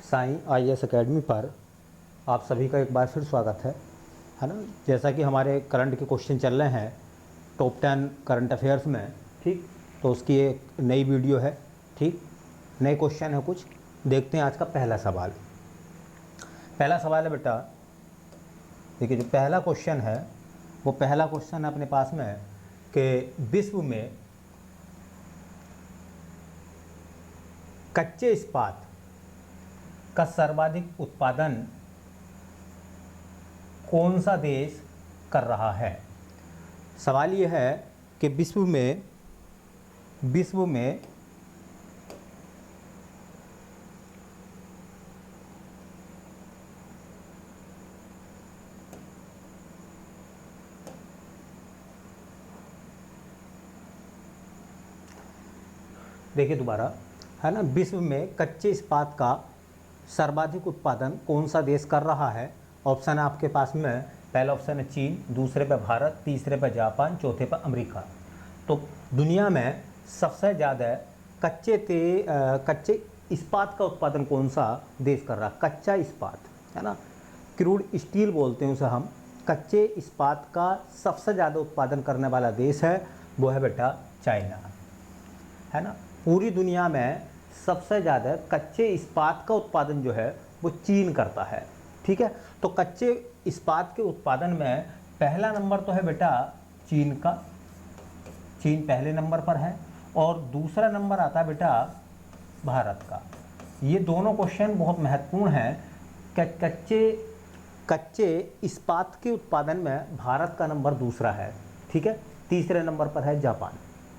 Sai IAS academy पर आप सभी का एक बार फिर स्वागत है ना। जैसा कि हमारे करंट के क्वेश्चन चल रहे हैं टॉप 10 करंट अफेयर्स में, ठीक, तो उसकी एक नई वीडियो है, ठीक, नए क्वेश्चन है कुछ। देखते हैं आज का पहला सवाल। पहला सवाल है बेटा, देखिए जो पहला क्वेश्चन है वो पहला क्वेश्चन अपने पास में है कि विश्व में कच्चे इस्पात का सर्वाधिक उत्पादन कौन सा देश कर रहा है। सवाल ये है कि विश्व में देखिए दोबारा, है ना, विश्व में कच्चे इस्पात का सर्वाधिक उत्पादन कौन सा देश कर रहा है। ऑप्शन है आपके पास में, पहला ऑप्शन है चीन, दूसरे पे भारत, तीसरे पे जापान, चौथे पे अमेरिका। तो दुनिया में सबसे ज़्यादा कच्चे इस्पात का उत्पादन कौन सा देश कर रहा है। कच्चा इस्पात, है ना, क्रूड स्टील बोलते हैं उसे हम। कच्चे इस्पात का सबसे ज़्यादा उत्पादन करने वाला देश है वो है बेटा चाइना, है ना। पूरी दुनिया में सबसे ज़्यादा कच्चे इस्पात का उत्पादन जो है वो चीन करता है, ठीक है। तो कच्चे इस्पात के उत्पादन में पहला नंबर तो है बेटा चीन का, चीन पहले नंबर पर है, और दूसरा नंबर आता है बेटा भारत का। ये दोनों क्वेश्चन बहुत महत्वपूर्ण हैं कि कच्चे इस्पात के उत्पादन में भारत का नंबर दूसरा है, ठीक है। तीसरे नंबर पर है जापान,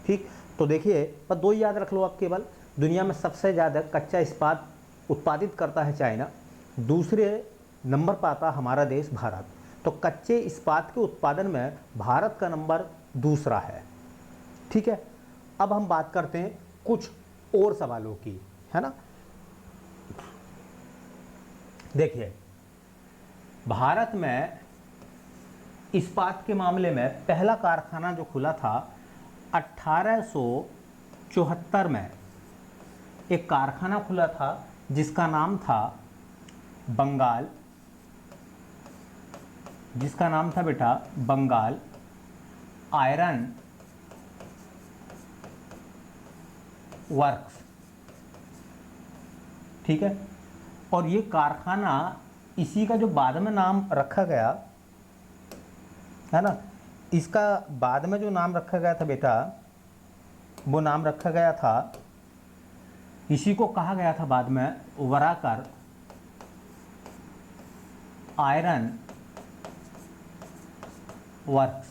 ठीक। तो देखिए, पर दो याद रख लो आप केवल, दुनिया में सबसे ज़्यादा कच्चा इस्पात उत्पादित करता है चाइना, दूसरे नंबर पर आता हमारा देश भारत। तो कच्चे इस्पात के उत्पादन में भारत का नंबर दूसरा है, ठीक है। अब हम बात करते हैं कुछ और सवालों की, है ना। देखिए, भारत में इस्पात के मामले में पहला कारखाना जो खुला था 1874 में, एक कारखाना खुला था जिसका नाम था बेटा बंगाल आयरन वर्क्स, ठीक है। और ये कारखाना, इसी का जो बाद में नाम रखा गया है ना, इसका बाद में जो नाम रखा गया था बेटा, वो नाम रखा गया था, इसी को कहा गया था बाद में वराकर आयरन वर्क्स,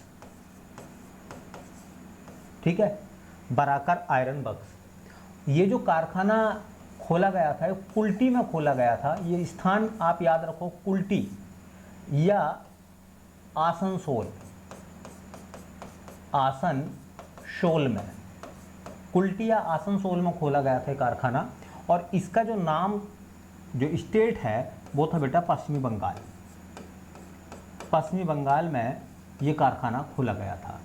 ठीक है, बराकर आयरन वर्क्स। ये जो कारखाना खोला गया था, कुल्टी में खोला गया था। ये स्थान आप याद रखो, कुल्टी या आसनसोल में, कुल्टी या आसनसोल में खोला गया था कारखाना। और इसका जो नाम, जो स्टेट है वो था बेटा पश्चिमी बंगाल। पश्चिमी बंगाल में ये कारखाना खोला गया था,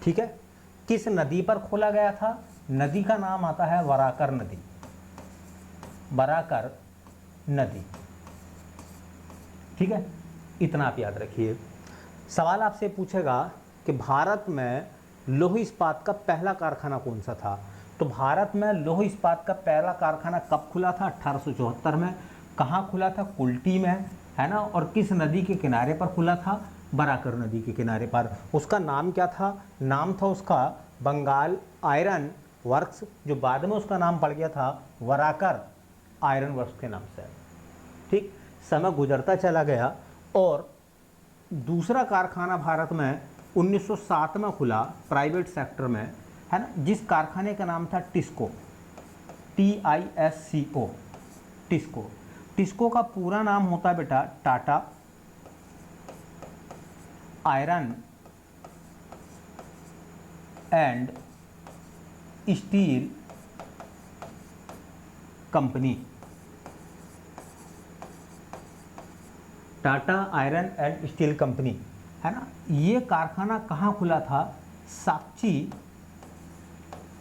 ठीक है। किस नदी पर खोला गया था? नदी का नाम आता है वराकर नदी, बराकर नदी, ठीक है। इतना आप याद रखिए। सवाल आपसे पूछेगा कि भारत में लौह इस्पात का पहला कारखाना कौन सा था। तो भारत में लौह इस्पात का पहला कारखाना कब खुला था? 1874 में। कहाँ खुला था? कुल्टी में, है ना। और किस नदी के किनारे पर खुला था? बराकर नदी के किनारे पर। उसका नाम क्या था? नाम था उसका बंगाल आयरन वर्क्स, जो बाद में उसका नाम पड़ गया था वराकर आयरन वर्क्स के नाम से, ठीक। समय गुजरता चला गया और दूसरा कारखाना भारत में 1907 में खुला, प्राइवेट सेक्टर में, है ना, जिस कारखाने का नाम था टिस्को, TISCO, टिस्को। टिस्को का पूरा नाम होता है बेटा Tata iron and steel company, Tata iron and steel company, है ना। ये कारखाना कहाँ खुला था? साक्ची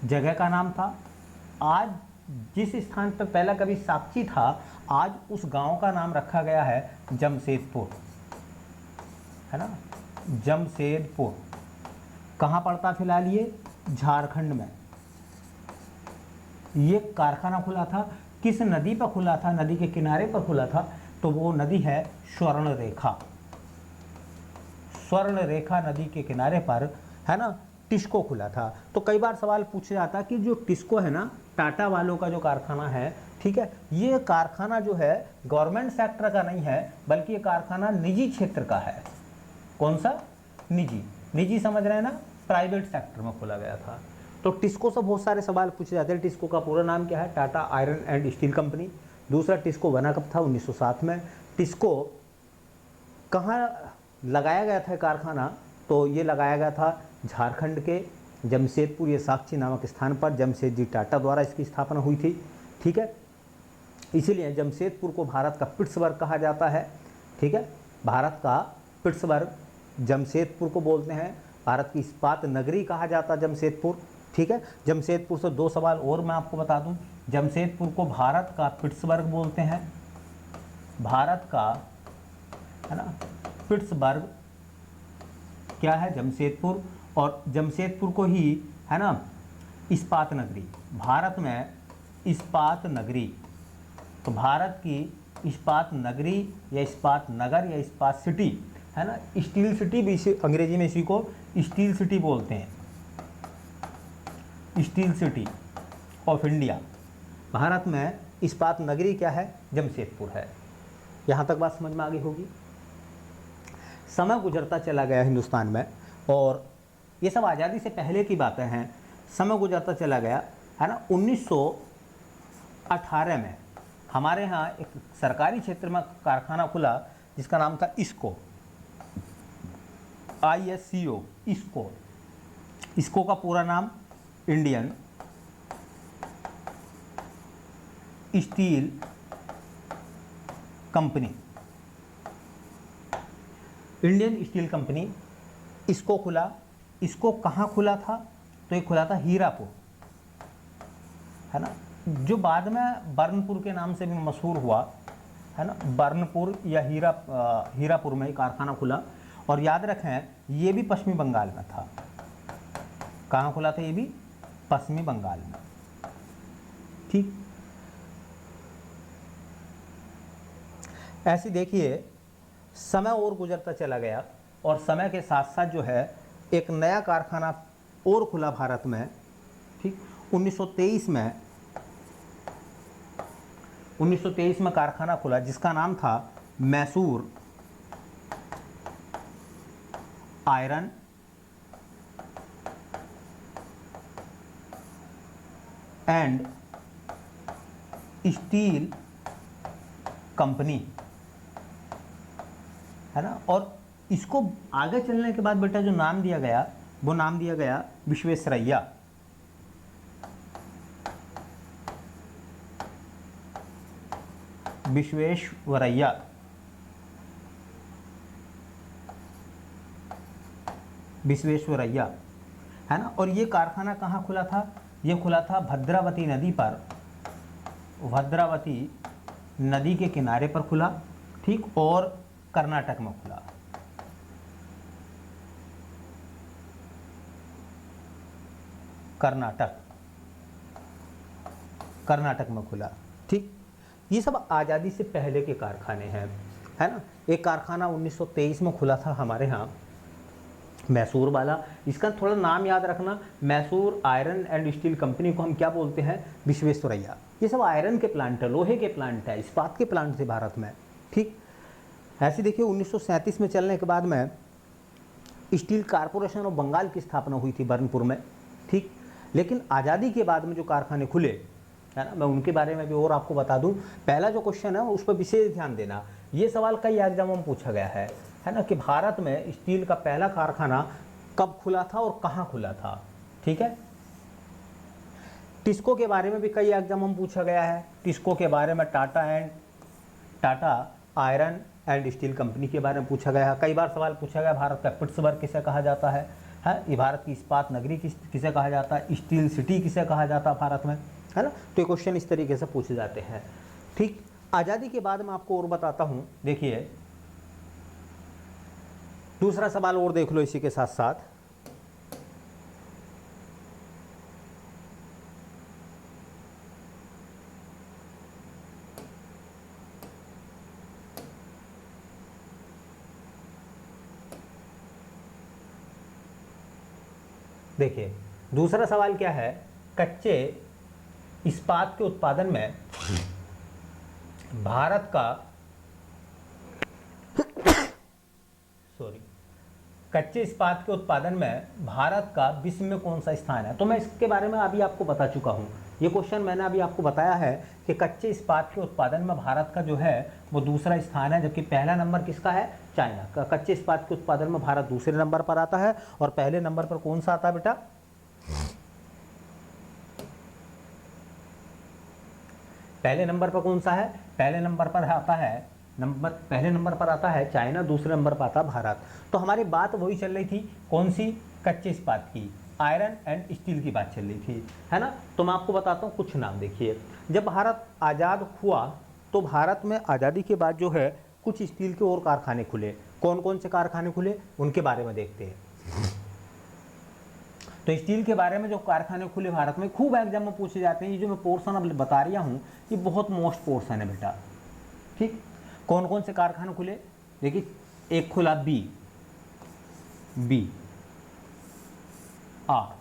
जगह का नाम था। आज जिस स्थान पर पहला कभी साकची था, आज उस गांव का नाम रखा गया है जमशेदपुर, है ना। जमशेदपुर कहाँ पड़ता फिलहाल ये? झारखंड में। ये कारखाना खुला था, किस नदी पर खुला था? नदी के किनारे पर खुला था, तो वो नदी है स्वर्णरेखा। स्वर्णरेखा नदी के किनारे पर, है ना, टिस्को खुला था। तो कई बार सवाल पूछा जाता कि जो टिस्को है ना, टाटा वालों का जो कारखाना है, ठीक है, ये कारखाना जो है गवर्नमेंट सेक्टर का नहीं है, बल्कि ये कारखाना निजी क्षेत्र का है। कौन सा? निजी। निजी समझ रहे हैं ना, प्राइवेट सेक्टर में खोला गया था। तो टिस्को से बहुत सारे सवाल पूछे जाते हैं। टिस्को का पूरा नाम क्या है? Tata iron and steel company. दूसरा, टिस्को बना कब था? 1907 में। टिस्को कहाँ लगाया गया था कारखाना? तो ये लगाया गया था झारखंड के जमशेदपुर, ये साकची नामक स्थान पर जमशेदजी टाटा द्वारा इसकी स्थापना हुई थी, ठीक है। इसीलिए जमशेदपुर को भारत का पिट्सबर्ग कहा जाता है, ठीक है। भारत का पिट्सबर्ग जमशेदपुर को बोलते हैं। भारत की इस्पात नगरी कहा जाता है जमशेदपुर, ठीक है। जमशेदपुर से दो सवाल और मैं आपको बता दूं। जमशेदपुर को भारत का पिट्सबर्ग बोलते हैं, भारत का, है ना, पिट्सबर्ग क्या है? जमशेदपुर। और जमशेदपुर को ही, है ना, इस्पात नगरी, भारत में इस्पात नगरी, तो भारत की इस्पात नगरी या इस्पात नगर या इस्पात सिटी, है ना, स्टील सिटी भी इसी अंग्रेजी में इसी को स्टील सिटी बोलते हैं, steel city of India. Bharat में इस्पात नगरी क्या है? जमशेदपुर है। यहाँ तक बात समझ में आ गई होगी। समय गुजरता चला गया हिंदुस्तान में, और ये सब आज़ादी से पहले की बातें हैं। समय गुजरता चला गया, है ना। 1918 में हमारे यहाँ एक सरकारी क्षेत्र में कारखाना खुला जिसका नाम था ISCO, ISCO, ISCO। ISCO का पूरा नाम Indian steel company, Indian steel company. इसको खुला, इसको कहाँ खुला था? तो ये खुला था हीरापुर, है ना, जो बाद में बर्नपुर के नाम से भी मशहूर हुआ, है ना। बर्नपुर या हीरापुर में कारखाना खुला। और याद रखें, ये भी पश्चिमी बंगाल में था। कहाँ खुला था? ये भी पश्चिमी बंगाल में, ठीक। ऐसे देखिए, समय और गुजरता चला गया, और समय के साथ साथ जो है एक नया कारखाना और खुला भारत में, ठीक। 1923 में कारखाना खुला जिसका नाम था Mysore iron and steel company, है ना। और इसको आगे चलने के बाद बेटा जो नाम दिया गया, वो नाम दिया गया विश्वेश्वरैया। विश्वेश्वरैया, विश्वेश्वरैया, है ना। और ये कारखाना कहाँ खुला था? ये खुला था भद्रावती नदी पर, भद्रावती नदी के किनारे पर खुला, ठीक। और कर्नाटक में खुला, कर्नाटक में खुला, ठीक। ये सब आज़ादी से पहले के कारखाने हैं, है ना। एक कारखाना 1923 में खुला था हमारे यहाँ, मैसूर वाला। इसका थोड़ा नाम याद रखना, Mysore iron and steel company को हम क्या बोलते हैं? विश्वेश्वरैया। ये सब आयरन के प्लांट है, लोहे के प्लांट है, इस्पात के प्लांट थे भारत में, ठीक। ऐसे देखिए, 1937 में चलने के बाद में स्टील कॉरपोरेशन ऑफ बंगाल की स्थापना हुई थी बर्नपुर में, ठीक। लेकिन आज़ादी के बाद में जो कारखाने खुले, है ना, मैं उनके बारे में भी और आपको बता दूं। पहला जो क्वेश्चन है उस पर विशेष ध्यान देना। ये सवाल कई एग्जामों में पूछा गया है ना, कि भारत में स्टील का पहला कारखाना कब खुला था और कहाँ खुला था, ठीक है। टिस्को के बारे में भी कई एग्जामों में पूछा गया है। टिस्को के बारे में Tata iron and steel company के बारे में पूछा गया है। कई बार सवाल पूछा गया, भारत का पिट्सबर्ग किसे कहा जाता है, ये भारत की इस्पात नगरी किसे कहा जाता है, स्टील सिटी किसे कहा जाता है भारत में, है ना। तो ये क्वेश्चन इस तरीके से पूछे जाते हैं। ठीक, आज़ादी के बाद मैं आपको और बताता हूँ। देखिए दूसरा सवाल और देख लो इसी के साथ साथ। देखिए दूसरा सवाल क्या है, कच्चे इस्पात के उत्पादन में भारत का कच्चे इस्पात के उत्पादन में भारत का विश्व में कौन सा स्थान है। तो मैं इसके बारे में अभी आपको बता चुका हूँ। ये क्वेश्चन मैंने अभी आपको बताया है कि कच्चे इस्पात के उत्पादन में भारत का जो है वो दूसरा स्थान है, जबकि पहला नंबर किसका है, चाइना का। कच्चे इस्पात के उत्पादन में भारत दूसरे नंबर पर आता है, और पहले नंबर पर कौन सा आता है बेटा, पहले नंबर पर कौन सा है, पहले नंबर पर आता है पहले नंबर पर आता है चाइना, दूसरे नंबर पर आता है भारत। तो हमारी बात वही चल रही थी, कौन सी, कच्चे इस्पात की, आयरन एंड स्टील की बात चल रही थी, है ना। तो मैं आपको बताता हूँ कुछ नाम। देखिए जब भारत आज़ाद हुआ तो भारत में आज़ादी के बाद जो है कुछ स्टील के और कारखाने खुले। कौन कौन से कारखाने खुले उनके बारे में देखते हैं। तो स्टील के बारे में जो कारखाने खुले भारत में, खूब एग्जाम में पूछे जाते हैं। ये जो मैं पोर्शन अब बता रहा हूँ ये बहुत मोस्ट पोर्शन है बेटा। ठीक, कौन कौन से कारखाने खुले, देखिए एक खुला B R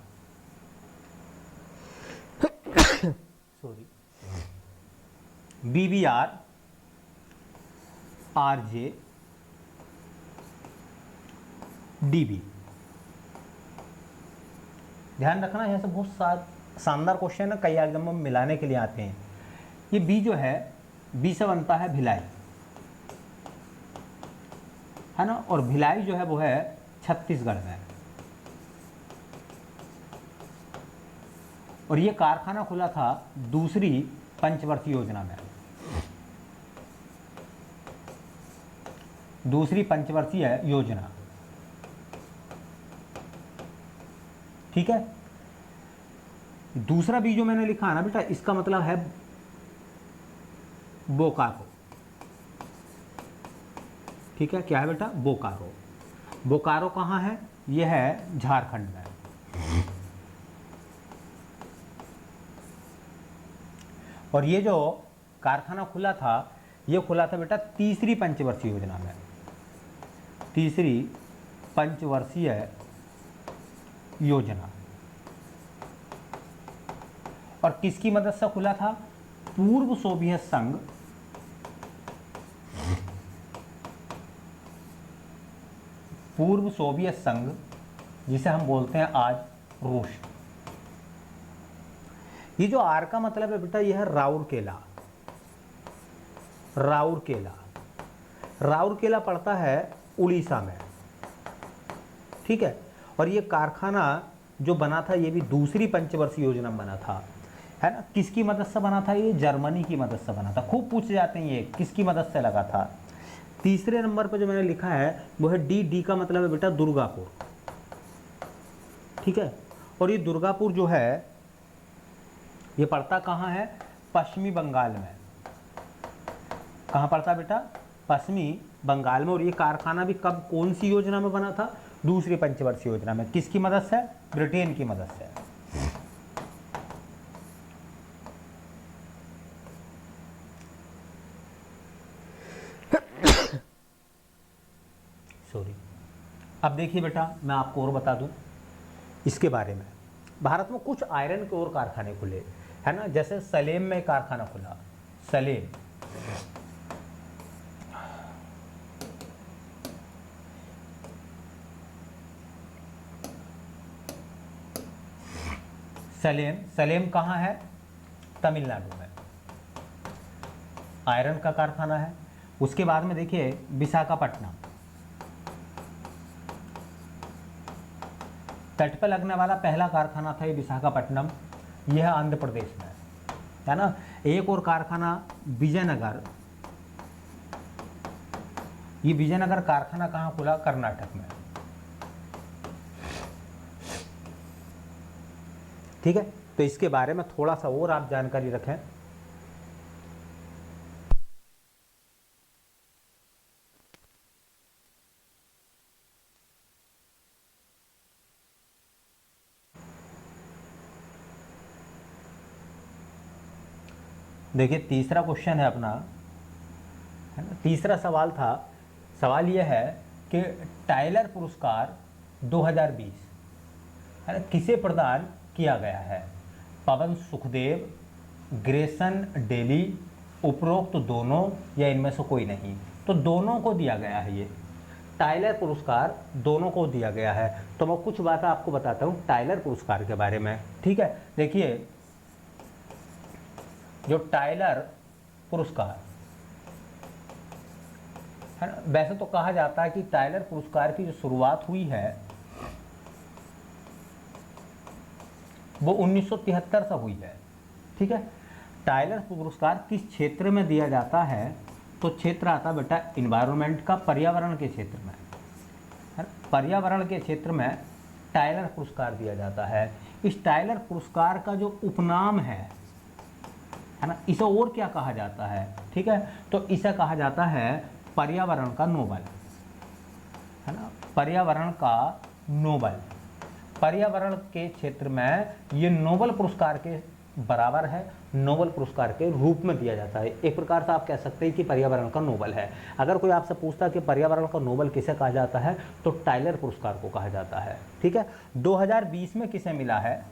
sorry BBR, RJ, DB। ध्यान रखना यहाँ से बहुत शानदार क्वेश्चन है, कई एग्जाम में मिलाने के लिए आते हैं। ये बी जो है, बी से बनता है भिलाई, है ना, और भिलाई जो है वो है छत्तीसगढ़ में, और ये कारखाना खुला था दूसरी पंचवर्षीय योजना में, दूसरी पंचवर्षीय योजना। ठीक है, दूसरा बी जो मैंने लिखा है ना बेटा, इसका मतलब है बोकारो। ठीक है, क्या है बेटा, बोकारो। बोकारो कहाँ है, यह है झारखंड में। और ये जो कारखाना खुला था ये खुला था बेटा तीसरी पंचवर्षीय योजना में, तीसरी पंचवर्षीय योजना। और किसकी मदद से खुला था, पूर्व सोवियत संघ, पूर्व सोवियत संघ जिसे हम बोलते हैं आज रूस। ये जो आर का मतलब है बेटा, यह है राउरकेला। राउरकेला, राउरकेला पड़ता है उड़ीसा में। ठीक है, और ये कारखाना जो बना था ये भी दूसरी पंचवर्षीय योजना में बना था, है ना। किसकी मदद से बना था, ये जर्मनी की मदद से बना था। खूब पूछे जाते हैं ये किसकी मदद से लगा था। तीसरे नंबर पर जो मैंने लिखा है वो है डी। डी का मतलब है बेटा दुर्गापुर। ठीक है, और ये दुर्गापुर जो है ये पड़ता कहाँ है, पश्चिमी बंगाल में। कहाँ पड़ता बेटा, पश्चिमी बंगाल में। और ये कारखाना भी कब, कौन सी योजना में बना था, दूसरी पंचवर्षीय योजना में। किसकी मदद से, ब्रिटेन की मदद से। सॉरी, अब देखिए बेटा मैं आपको और बता दूं इसके बारे में। भारत में कुछ आयरन के और कारखाने खुले, है ना। जैसे सलेम में कारखाना खुला, सलेम, सलेम, सलेम कहाँ है, तमिलनाडु में, आयरन का कारखाना है। उसके बाद में देखिए विशाखापट्टनम, तट पर लगने वाला पहला कारखाना था ये विशाखापट्टनम, यह है आंध्र प्रदेश में, है ना। एक और कारखाना विजयनगर, ये विजयनगर कारखाना कहाँ खुला, कर्नाटक में। ठीक है, तो इसके बारे में थोड़ा सा और आप जानकारी रखें। देखिए तीसरा क्वेश्चन है अपना, है ना, तीसरा सवाल था। सवाल यह है कि टाइलर पुरस्कार 2020 है ना किसे प्रदान किया गया है? पवन सुखदेव, ग्रेसन डेली, उपरोक्त दोनों, या इनमें से कोई नहीं? तो दोनों को दिया गया है, ये टाइलर पुरस्कार दोनों को दिया गया है। तो मैं कुछ बात आपको बताता हूँ टाइलर पुरस्कार के बारे में, ठीक है। देखिए जो टाइलर पुरस्कार है ना, वैसे तो कहा जाता है कि टाइलर पुरस्कार की जो शुरुआत हुई है वो 1973 से हुई है, ठीक है। टाइलर पुरस्कार किस क्षेत्र में दिया जाता है? तो क्षेत्र आता बेटा इन्वायरमेंट का, पर्यावरण के क्षेत्र में, है ना? पर्यावरण के क्षेत्र में टाइलर पुरस्कार दिया जाता है। इस टाइलर पुरस्कार का जो उपनाम है ना, इसे और क्या कहा जाता है? ठीक है, तो इसे कहा जाता है पर्यावरण का नोबल, है ना, पर्यावरण का नोबल। पर्यावरण के क्षेत्र में ये नोबल पुरस्कार के बराबर है, नोबल पुरस्कार के रूप में दिया जाता है। एक प्रकार से आप कह सकते हैं कि पर्यावरण का नोबल है। अगर कोई आपसे पूछता है कि पर्यावरण का नोबल किसे कहा जाता है, तो टाइलर पुरस्कार को कहा जाता है, ठीक है। 2020 में किसे मिला है?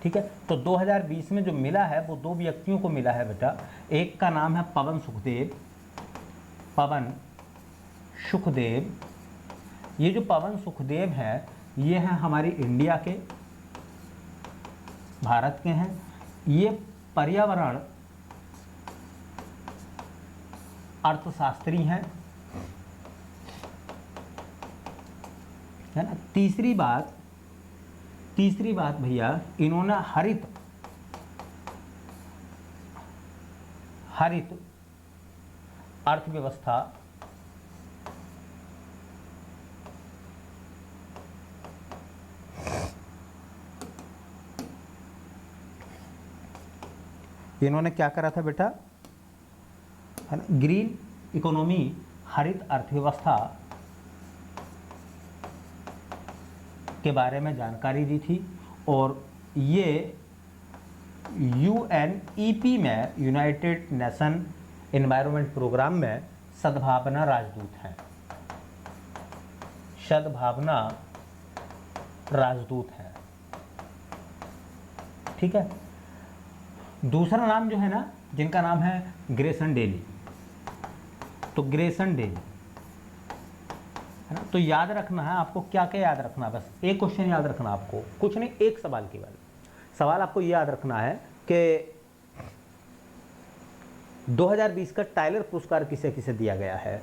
ठीक है, तो 2020 में जो मिला है वो दो व्यक्तियों को मिला है बेटा। एक का नाम है पवन सुखदेव, पवन सुखदेव। ये जो पवन सुखदेव हैं ये हैं हमारी इंडिया के, भारत के हैं। ये पर्यावरण अर्थशास्त्री हैं, है ना। तीसरी बात भैया, इन्होंने हरित अर्थव्यवस्था इन्होंने क्या करा था बेटा, है ना, ग्रीन इकोनॉमी, हरित अर्थव्यवस्था के बारे में जानकारी दी थी। और ये UNEP में, यूनाइटेड नेशन एनवायरनमेंट प्रोग्राम में सद्भावना राजदूत हैं, सद्भावना राजदूत हैं, ठीक है। दूसरा नाम जो है ना, जिनका नाम है ग्रेसन डेली, तो ग्रेसन डेली, है ना। तो याद रखना है आपको, क्या क्या याद रखना है, बस एक क्वेश्चन याद रखना आपको, कुछ नहीं, एक सवाल केवल। सवाल आपको ये याद रखना है कि 2020 का टाइलर पुरस्कार किसे किसे दिया गया है?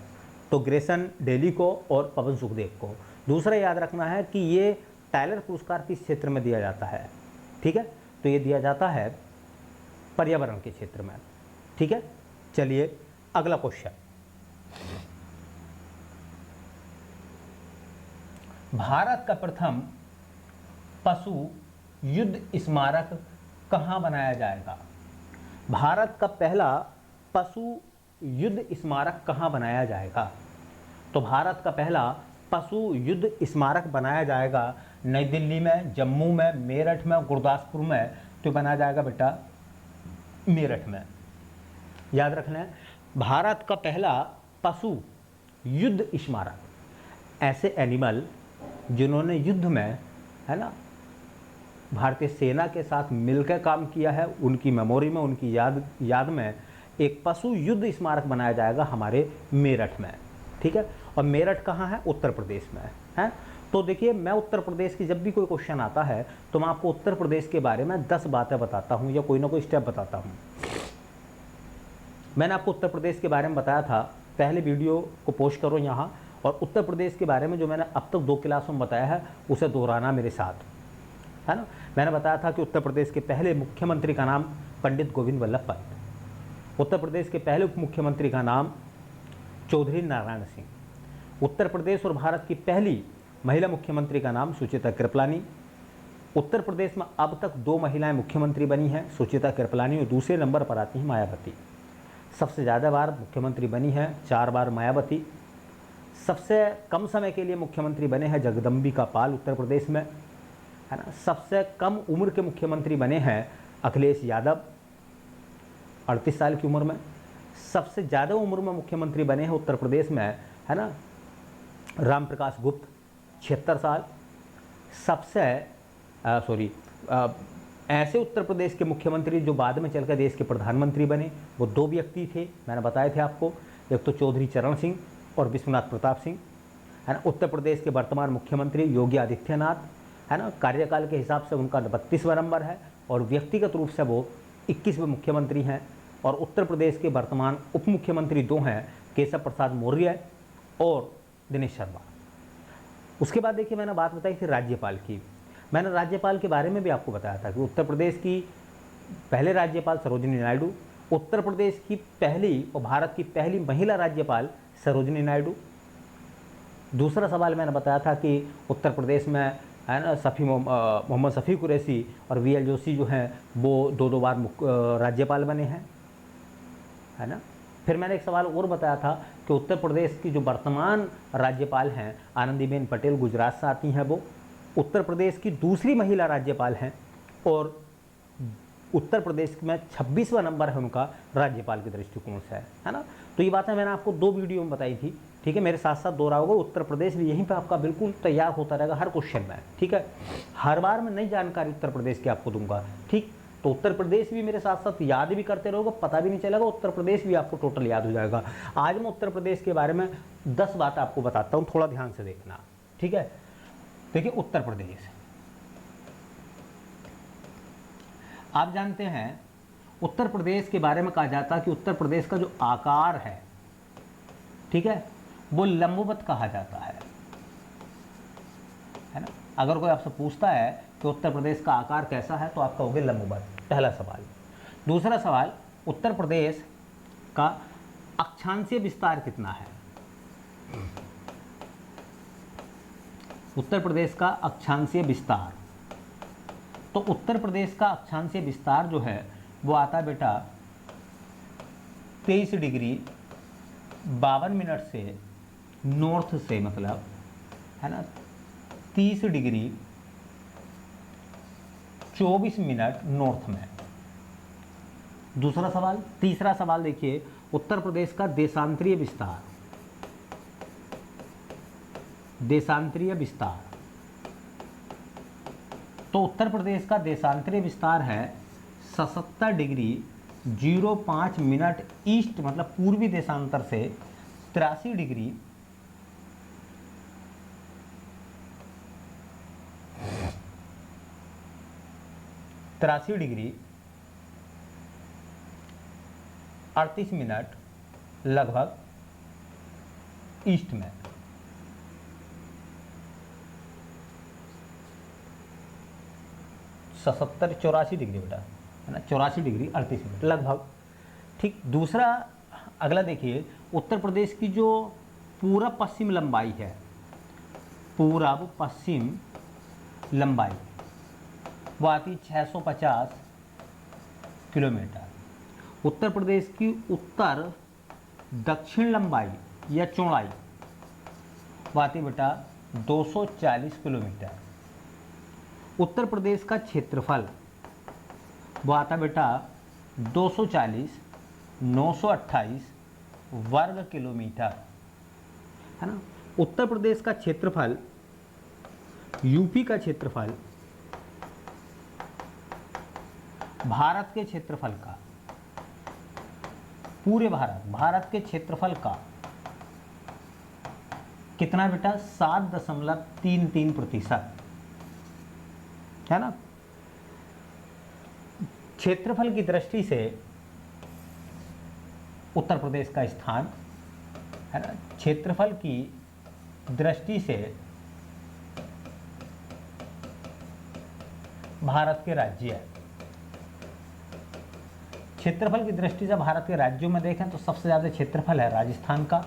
तो ग्रेसन डेली को और पवन सुखदेव को। दूसरा याद रखना है कि ये टाइलर पुरस्कार किस क्षेत्र में दिया जाता है, ठीक है। तो ये दिया जाता है पर्यावरण के क्षेत्र में, ठीक है। चलिए अगला क्वेश्चन, भारत का प्रथम पशु युद्ध स्मारक कहाँ बनाया जाएगा? भारत का पहला पशु युद्ध स्मारक कहाँ बनाया जाएगा? तो भारत का पहला पशु युद्ध स्मारक बनाया जाएगा नई दिल्ली में, जम्मू में, मेरठ में, गुरदासपुर में। तो बनाया जाएगा बेटा मेरठ में। याद रखना है, भारत का पहला पशु युद्ध स्मारक, ऐसे एनिमल जिन्होंने युद्ध में, है ना, भारतीय सेना के साथ मिलकर काम किया है, उनकी मेमोरी में, उनकी याद में एक पशु युद्ध स्मारक बनाया जाएगा हमारे मेरठ में, ठीक है। और मेरठ कहाँ है? उत्तर प्रदेश में है। तो देखिए, मैं उत्तर प्रदेश की जब भी कोई क्वेश्चन आता है तो मैं आपको उत्तर प्रदेश के बारे में 10 बातें बताता हूँ या कोई ना कोई स्टेप बताता हूँ। मैंने आपको उत्तर प्रदेश के बारे में बताया था, पहले वीडियो को पोस्ट करो यहाँ, और उत्तर प्रदेश के बारे में जो मैंने अब तक 2 क्लासों में बताया है उसे दोहराना मेरे साथ, है ना। मैंने बताया था कि उत्तर प्रदेश के पहले मुख्यमंत्री का नाम पंडित गोविंद वल्लभ पंत, उत्तर प्रदेश के पहले उप मुख्यमंत्री का नाम चौधरी नारायण सिंह, उत्तर प्रदेश और भारत की पहली महिला मुख्यमंत्री का नाम सुचेता कृपलानी, उत्तर प्रदेश में अब तक 2 महिलाएं मुख्यमंत्री बनी हैं, सुचिता कृपलानी, और दूसरे नंबर पर आती हैं मायावती। सबसे ज़्यादा बार मुख्यमंत्री बनी है 4 बार मायावती। सबसे कम समय के लिए मुख्यमंत्री बने हैं जगदम्बिका पाल उत्तर प्रदेश में, है ना। सबसे कम उम्र के मुख्यमंत्री बने हैं अखिलेश यादव 38 साल की उम्र में। सबसे ज़्यादा उम्र में मुख्यमंत्री बने हैं उत्तर प्रदेश में, है ना, राम प्रकाश गुप्त 76 साल। सबसे ऐसे उत्तर प्रदेश के मुख्यमंत्री जो बाद में चलकर देश के प्रधानमंत्री बने, वो 2 व्यक्ति थे, मैंने बताए थे आपको। एक तो चौधरी चरण सिंह और विश्वनाथ प्रताप सिंह, है ना। उत्तर प्रदेश के वर्तमान मुख्यमंत्री योगी आदित्यनाथ, है ना, कार्यकाल के हिसाब से उनका 32वां नंबर है और व्यक्तिगत रूप से वो 21वें मुख्यमंत्री हैं। और उत्तर प्रदेश के वर्तमान उप मुख्यमंत्री 2 हैं, केशव प्रसाद मौर्य और दिनेश शर्मा। उसके बाद देखिए मैंने बात बताई थी राज्यपाल की। मैंने राज्यपाल के बारे में भी आपको बताया था कि उत्तर प्रदेश की पहले राज्यपाल सरोजिनी नायडू, उत्तर प्रदेश की पहली और भारत की पहली महिला राज्यपाल सरोजिनी नायडू। दूसरा सवाल मैंने बताया था कि उत्तर प्रदेश में, है ना, मोहम्मद शफी कुरैशी और VL जोशी जो हैं वो 2 बार राज्यपाल बने हैं, है ना। फिर मैंने एक सवाल और बताया था कि उत्तर प्रदेश की जो वर्तमान राज्यपाल हैं आनंदीबेन पटेल गुजरात से आती हैं, वो उत्तर प्रदेश की दूसरी महिला राज्यपाल हैं और उत्तर प्रदेश में 26वां नंबर है उनका राज्यपाल के दृष्टिकोण से, है ना। तो ये बातें मैंने आपको 2 वीडियो में बताई थी, ठीक है। मेरे साथ साथ दोहराओगे, उत्तर प्रदेश भी यहीं पे आपका बिल्कुल तैयार होता रहेगा हर क्वेश्चन में, ठीक है। हर बार मैं नई जानकारी उत्तर प्रदेश की आपको दूंगा, ठीक। तो उत्तर प्रदेश भी मेरे साथ साथ याद भी करते रहोगे, पता भी नहीं चलेगा, उत्तर प्रदेश भी आपको टोटल याद हो जाएगा। आज मैं उत्तर प्रदेश के बारे में 10 बात आपको बताता हूँ, थोड़ा ध्यान से देखना, ठीक है। देखिए उत्तर प्रदेश, आप जानते हैं उत्तर प्रदेश के बारे में कहा जाता है कि उत्तर प्रदेश का जो आकार है, ठीक है, वो लंबवत कहा जाता है ना। अगर कोई आपसे पूछता है कि उत्तर प्रदेश का आकार कैसा है तो आप कहोगे लंबवत, पहला सवाल। दूसरा सवाल, उत्तर प्रदेश का अक्षांशीय विस्तार कितना है? उत्तर प्रदेश का अक्षांशीय विस्तार, तो उत्तर प्रदेश का अक्षांशीय विस्तार जो है वो आता है बेटा 23 डिग्री 52 मिनट से नॉर्थ से, मतलब, है ना, 30 डिग्री 24 मिनट नॉर्थ में। दूसरा सवाल, तीसरा सवाल देखिए, उत्तर प्रदेश का देशांतरीय विस्तार, देशांतरीय विस्तार, तो उत्तर प्रदेश का देशांतरीय विस्तार है 77 डिग्री 05 मिनट ईस्ट, मतलब पूर्वी देशांतर से 83 डिग्री 38 मिनट लगभग ईस्ट में। सत्तर 84 डिग्री बेटा, है ना, 84 डिग्री 38 मिनट लगभग, ठीक। दूसरा अगला देखिए, उत्तर प्रदेश की जो पूरब पश्चिम लंबाई है, पूरब पश्चिम लंबाई वो आती 650 किलोमीटर। उत्तर प्रदेश की उत्तर दक्षिण लंबाई या चौड़ाई वो आती बेटा 240 किलोमीटर। उत्तर प्रदेश का क्षेत्रफल वो आता बेटा 240 928 वर्ग किलोमीटर, है ना। उत्तर प्रदेश का क्षेत्रफल यूपी का क्षेत्रफल भारत के क्षेत्रफल का, पूरे भारत के क्षेत्रफल का कितना बेटा 7.33%, है ना। क्षेत्रफल की दृष्टि से उत्तर प्रदेश का स्थान, है ना, क्षेत्रफल की दृष्टि से भारत के राज्य है। क्षेत्रफल की दृष्टि से भारत के राज्यों में देखें तो सबसे ज्यादा क्षेत्रफल है राजस्थान का,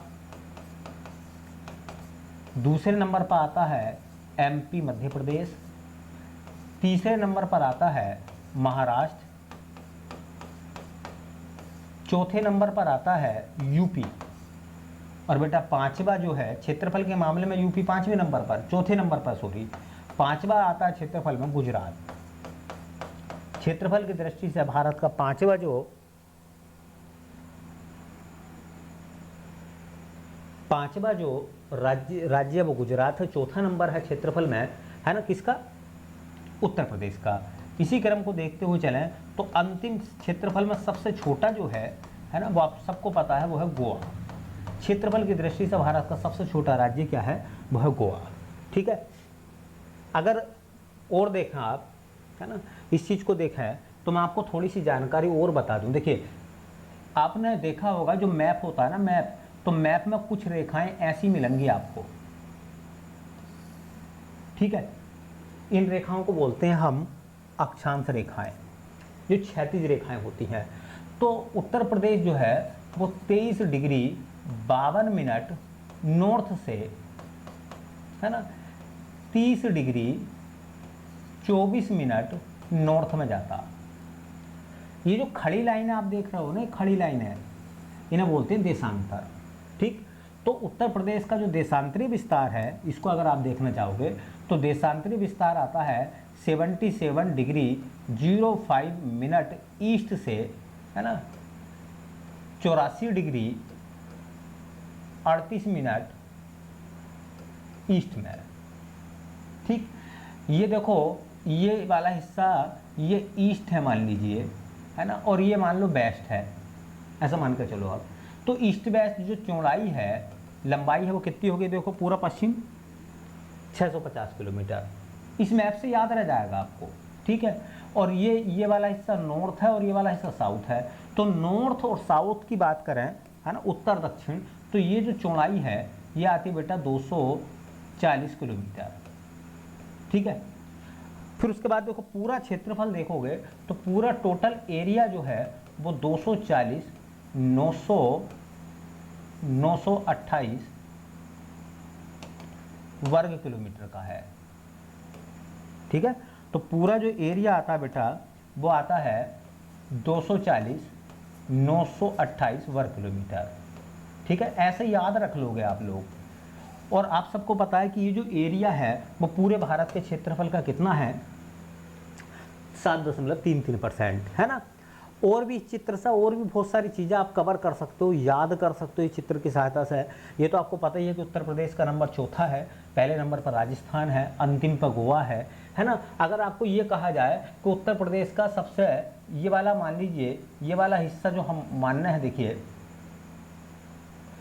दूसरे नंबर पर आता है MP मध्य प्रदेश, तीसरे नंबर पर आता है महाराष्ट्र, चौथे नंबर पर आता है यूपी, और बेटा पांचवा जो है क्षेत्रफल के मामले में यूपी पांचवें नंबर पर, चौथे नंबर पर सॉरी, पांचवा आता है क्षेत्रफल में गुजरात। क्षेत्रफल की दृष्टि से भारत का पांचवा जो राज्य है वो गुजरात है। चौथा नंबर है क्षेत्रफल में, है ना, किसका? उत्तर प्रदेश का। इसी क्रम को देखते हुए चलें तो अंतिम क्षेत्रफल में सबसे छोटा जो है ना, वो आप सबको पता है, वो है गोवा। क्षेत्रफल की दृष्टि से भारत का सबसे छोटा राज्य क्या है? वो है गोवा। ठीक है, अगर और देखें आप, है ना, इस चीज़ को देखें तो मैं आपको थोड़ी सी जानकारी और बता दूं। देखिए, आपने देखा होगा जो मैप होता है ना, मैप, तो मैप में कुछ रेखाएं ऐसी मिलेंगी आपको। ठीक है, इन रेखाओं को बोलते हैं हम अक्षांश रेखाएं, जो क्षैतिज रेखाएं होती हैं। तो उत्तर प्रदेश जो है वो 23 डिग्री 52 मिनट नॉर्थ से, है ना, 30 डिग्री 24 मिनट नॉर्थ में जाता। ये जो खड़ी लाइन आप देख रहे हो ना, खड़ी लाइन है, इन्हें बोलते हैं देशांतर। ठीक, तो उत्तर प्रदेश का जो देशांतरी विस्तार है, इसको अगर आप देखना चाहोगे तो देशांतरी विस्तार आता है 77 डिग्री 05 मिनट ईस्ट से, है ना, 84 डिग्री 38 मिनट ईस्ट में। ठीक, ये देखो, ये वाला हिस्सा ये ईस्ट है मान लीजिए, है ना, और ये मान लो वेस्ट है, ऐसा मान कर चलो आप। तो ईस्ट वेस्ट जो चौड़ाई है, लंबाई है, वो कितनी होगी? देखो, पूरा पश्चिम 650 किलोमीटर। इस मैप से याद रह जाएगा आपको। ठीक है, और ये वाला हिस्सा नॉर्थ है और ये वाला हिस्सा साउथ है। तो नॉर्थ और साउथ की बात करें, है ना, उत्तर दक्षिण, तो ये जो चौड़ाई है ये आती है बेटा 240 किलोमीटर। ठीक है, फिर उसके बाद देखो पूरा क्षेत्रफल देखोगे तो पूरा टोटल एरिया जो है वो 240 928 वर्ग किलोमीटर का है। ठीक है, तो पूरा जो एरिया आता है बेटा वो आता है 240 928 वर्ग किलोमीटर। ठीक है, ऐसे याद रख लोगे आप लोग। और आप सबको पता है कि ये जो एरिया है वो पूरे भारत के क्षेत्रफल का कितना है? 7.33%, है ना। और भी इस चित्र से और भी बहुत सारी चीज़ें आप कवर कर सकते हो, याद कर सकते हो इस चित्र की सहायता से। ये तो आपको पता ही है कि उत्तर प्रदेश का नंबर चौथा है, पहले नंबर पर राजस्थान है, अंतिम पर गोवा है ना। अगर आपको ये कहा जाए कि उत्तर प्रदेश का सबसे, ये वाला मान लीजिए, ये वाला हिस्सा जो हम मानना है, देखिए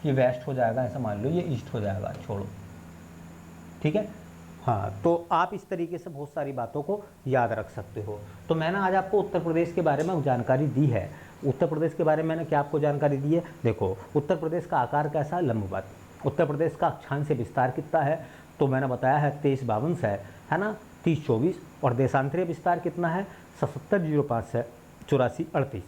ये वेस्ट हो जाएगा, ऐसा मान लो, ये ईस्ट हो जाएगा, छोड़ो। ठीक है, हाँ, तो आप इस तरीके से बहुत सारी बातों को याद रख सकते हो। तो मैंने आज आपको उत्तर प्रदेश के बारे में जानकारी दी है। उत्तर प्रदेश के बारे में मैंने क्या आपको जानकारी दी है? देखो, उत्तर प्रदेश का आकार कैसा है? लंबवत। उत्तर प्रदेश का अक्षांश विस्तार कितना है? तो मैंने बताया है 2352 है ना, 3024। और देशांतरीय विस्तार कितना है? 7705 से 8438।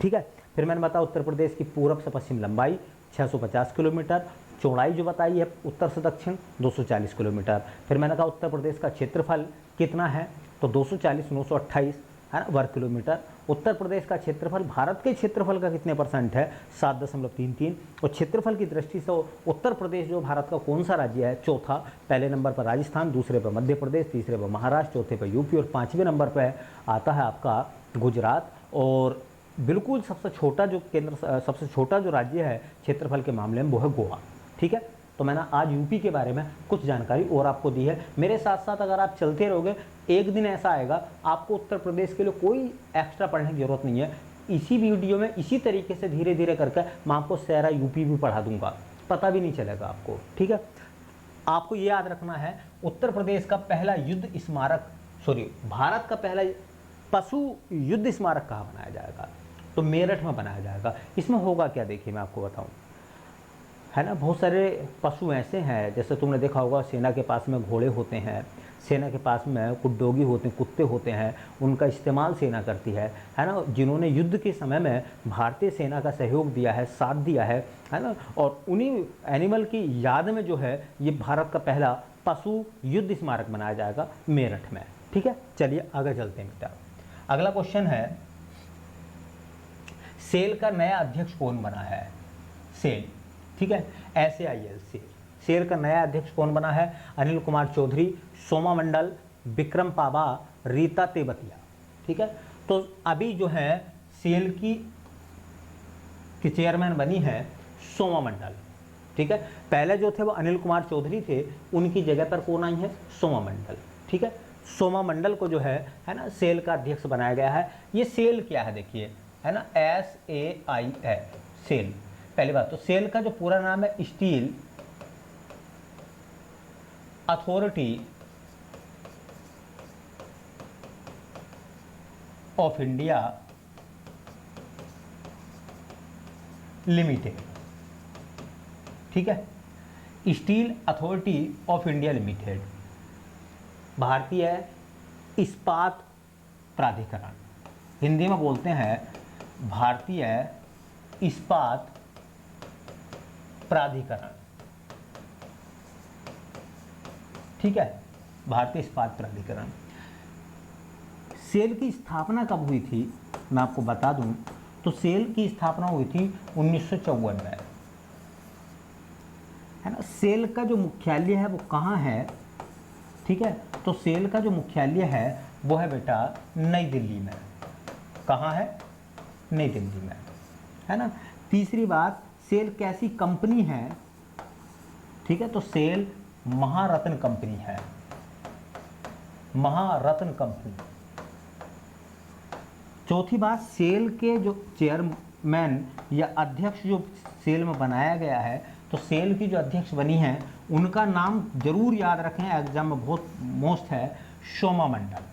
ठीक है, फिर मैंने बताया उत्तर प्रदेश की पूर्व से पश्चिम लंबाई 650 किलोमीटर, चौड़ाई जो बताई है उत्तर से दक्षिण 240 किलोमीटर। फिर मैंने कहा उत्तर प्रदेश का क्षेत्रफल कितना है? तो 240 928, है ना, वर्ग किलोमीटर। उत्तर प्रदेश का क्षेत्रफल भारत के क्षेत्रफल का कितने % है? 7.33। और क्षेत्रफल की दृष्टि से उत्तर प्रदेश जो भारत का कौन सा राज्य है? चौथा। पहले नंबर पर राजस्थान, दूसरे पर मध्य प्रदेश, तीसरे पर महाराष्ट्र, चौथे पर यूपी और पाँचवें नंबर पर आता है आपका गुजरात। और बिल्कुल सबसे छोटा जो सबसे छोटा जो राज्य है क्षेत्रफल के मामले में वो है गोवा। ठीक है, तो मैंने आज यूपी के बारे में कुछ जानकारी और आपको दी है। मेरे साथ साथ अगर आप चलते रहोगे, एक दिन ऐसा आएगा आपको उत्तर प्रदेश के लिए कोई एक्स्ट्रा पढ़ने की जरूरत नहीं है। इसी वीडियो में इसी तरीके से धीरे धीरे करके मैं आपको सारा यूपी भी पढ़ा दूंगा, पता भी नहीं चलेगा आपको। ठीक है, आपको ये याद रखना है उत्तर प्रदेश का पहला युद्ध स्मारक, भारत का पहला पशु युद्ध स्मारक कहाँ बनाया जाएगा? तो मेरठ में बनाया जाएगा। इसमें होगा क्या, देखिए मैं आपको बताऊं, है ना, बहुत सारे पशु ऐसे हैं, जैसे तुमने देखा होगा सेना के पास में घोड़े होते हैं, सेना के पास में कुछ डॉगी होते हैं, कुत्ते होते हैं, उनका इस्तेमाल सेना करती है ना, जिन्होंने युद्ध के समय में भारतीय सेना का सहयोग दिया है, साथ दिया है ना। और उन्हीं एनिमल की याद में जो है ये भारत का पहला पशु युद्ध स्मारक बनाया जाएगा मेरठ में। ठीक है, चलिए आगे चलते हैं बेटा। अगला क्वेश्चन है, सेल का नया अध्यक्ष कौन बना है? सेल, ठीक है, SAIL सेल। सेल का नया अध्यक्ष कौन बना है? अनिल कुमार चौधरी, सोमा मंडल, विक्रम पाबा, रीता तेवतिया। ठीक है, तो अभी जो है सेल की चेयरमैन बनी है सोमा मंडल। ठीक है, पहले जो थे वो अनिल कुमार चौधरी थे, उनकी जगह पर कौन आई है? सोमा मंडल। ठीक है, सोमा मंडल को जो है ना सेल का अध्यक्ष बनाया गया है। ये सेल क्या है देखिए, है ना, SAIL सेल। पहली बात तो सेल का जो पूरा नाम है steel authority of India limited. ठीक है, steel authority of India limited, भारतीय इस्पात प्राधिकरण, हिंदी में बोलते हैं भारतीय इस्पात प्राधिकरण। ठीक है, भारतीय इस्पात प्राधिकरण। सेल की स्थापना कब हुई थी मैं आपको बता दूं, तो सेल की स्थापना हुई थी 1954 में, है ना। सेल का जो मुख्यालय है वो कहाँ है? ठीक है, तो सेल का जो मुख्यालय है वो है बेटा नई दिल्ली में। कहाँ है? नई दिल्ली में, है ना। तीसरी बात, सेल कैसी कंपनी है? ठीक है, तो सेल महारत्न कंपनी है, महारत्न कंपनी। चौथी बात, सेल के जो चेयरमैन या अध्यक्ष जो सेल में बनाया गया है, तो सेल की जो अध्यक्ष बनी है उनका नाम जरूर याद रखें, एग्जाम में बहुत मोस्ट है, सोमा मंडल।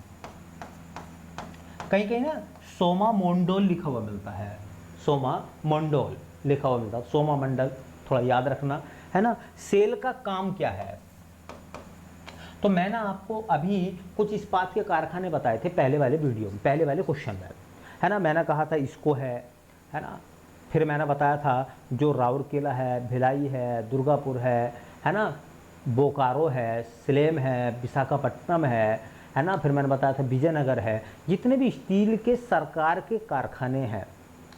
कहीं कहीं ना सोमा मोंडोल लिखा हुआ मिलता है, सोमा मंडोल लिखा हुआ मिलता है, सोमा मंडल थोड़ा याद रखना, है ना। सेल का काम क्या है? तो मैं ना आपको अभी कुछ इस्पात के कारखाने बताए थे पहले वाले वीडियो में, पहले वाले क्वेश्चन में, है ना। मैंने कहा था इसको है ना। फिर मैंने बताया था जो राउरकेला है, भिलाई है, दुर्गापुर है ना, बोकारो है, सिलेम है, विशाखापट्टनम है ना। फिर मैंने बताया था विजयनगर है। जितने भी स्टील के सरकार के कारखाने हैं,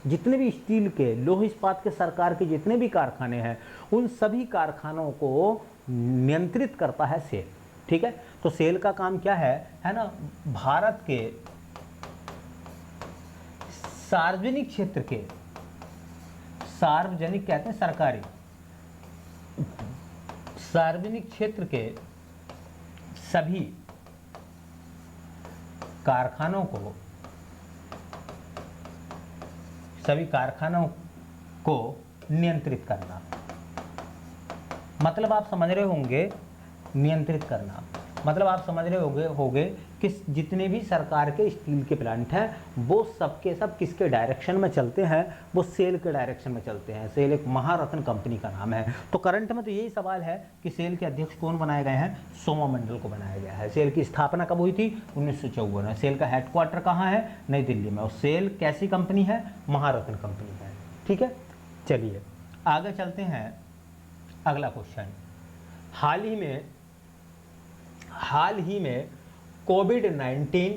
जितने भी स्टील के लौह इस्पात के सरकार के जितने भी कारखाने हैं, उन सभी कारखानों को नियंत्रित करता है सेल। ठीक है, तो सेल का काम क्या है ना, भारत के सार्वजनिक क्षेत्र के, सार्वजनिक कहते हैं सरकारी, सार्वजनिक क्षेत्र के सभी कारखानों को नियंत्रित करना। मतलब आप समझ रहे होंगे, नियंत्रित करना मतलब आप समझ रहे होंगे कि जितने भी सरकार के स्टील के प्लांट हैं वो सबके सब किसके डायरेक्शन में चलते हैं? वो सेल के डायरेक्शन में चलते हैं। सेल एक महारत्न कंपनी का नाम है। तो करंट में तो यही सवाल है कि सेल के अध्यक्ष कौन बनाए गए हैं? सोमा मंडल को बनाया गया है। सेल की स्थापना कब हुई थी? 1954 में। सेल का हेडक्वार्टर कहाँ है? नई दिल्ली में। और सेल कैसी कंपनी है? महारत्न कंपनी है। ठीक है, चलिए आगे चलते हैं। अगला क्वेश्चन, हाल ही में कोविड-19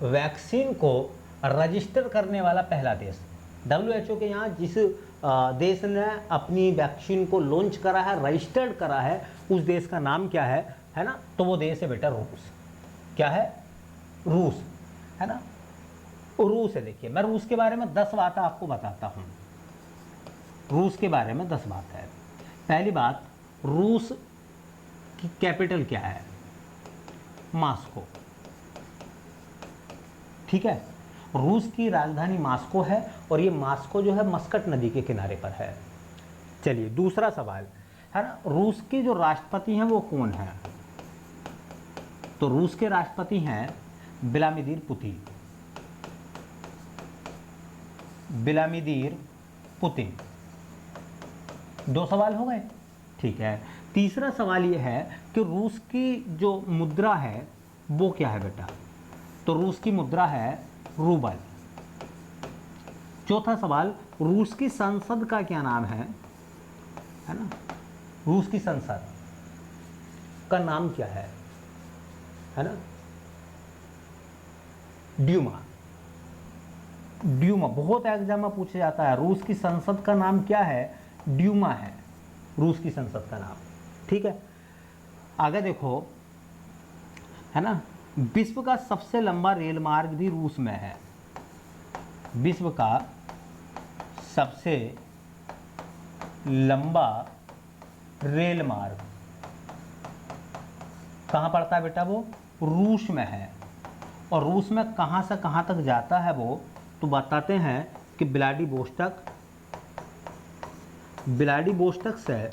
वैक्सीन को रजिस्टर करने वाला पहला देश, WHO के यहाँ जिस देश ने अपनी वैक्सीन को लॉन्च करा है, रजिस्टर्ड करा है, उस देश का नाम क्या है ना? तो वो देश है बेटा रूस। क्या है? रूस, है ना, रूस है। देखिए मैं रूस के बारे में 10 बातें आपको बताता हूँ। रूस के बारे में 10 बात है। पहली बात, रूस की कैपिटल क्या है? मास्को। ठीक है, रूस की राजधानी मास्को है और ये मास्को जो है मस्कट नदी के किनारे पर है। चलिए दूसरा सवाल है ना, रूस के जो राष्ट्रपति हैं वो कौन है? तो रूस के राष्ट्रपति हैं व्लादिमीर पुतिन। Vladimir Putin. 2 सवाल हो गए। ठीक है, तीसरा सवाल ये है कि रूस की जो मुद्रा है वो क्या है बेटा? तो रूस की मुद्रा है रूबल। चौथा सवाल, रूस की संसद का क्या नाम है ना? रूस की संसद का नाम क्या है ना? ड्यूमा। ड्यूमा बहुत एग्जाम में पूछा जाता है। रूस की संसद का नाम क्या है? ड्यूमा है रूस की संसद का नाम। ठीक है, आगे देखो, है ना, विश्व का सबसे लंबा रेल मार्ग भी रूस में है। विश्व का सबसे लंबा रेल मार्ग कहाँ पड़ता है बेटा? वो रूस में है। और रूस में कहाँ से कहाँ तक जाता है वो तो बताते हैं कि व्लादिवोस्टॉक से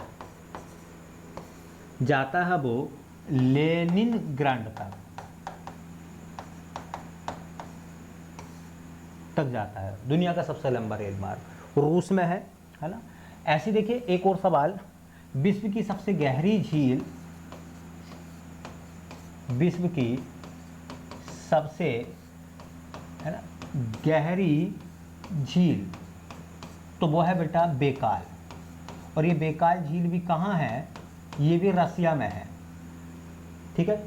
जाता है वो लेनिनग्राड तक जाता है। दुनिया का सबसे लंबा रेल मार्ग रूस में है ना। ऐसे देखिए एक और सवाल, विश्व की सबसे गहरी झील, विश्व की सबसे, है ना, गहरी झील तो वो है बेटा बेकाल। और ये बेकाल झील भी कहाँ है? ये भी रसिया में है। ठीक है,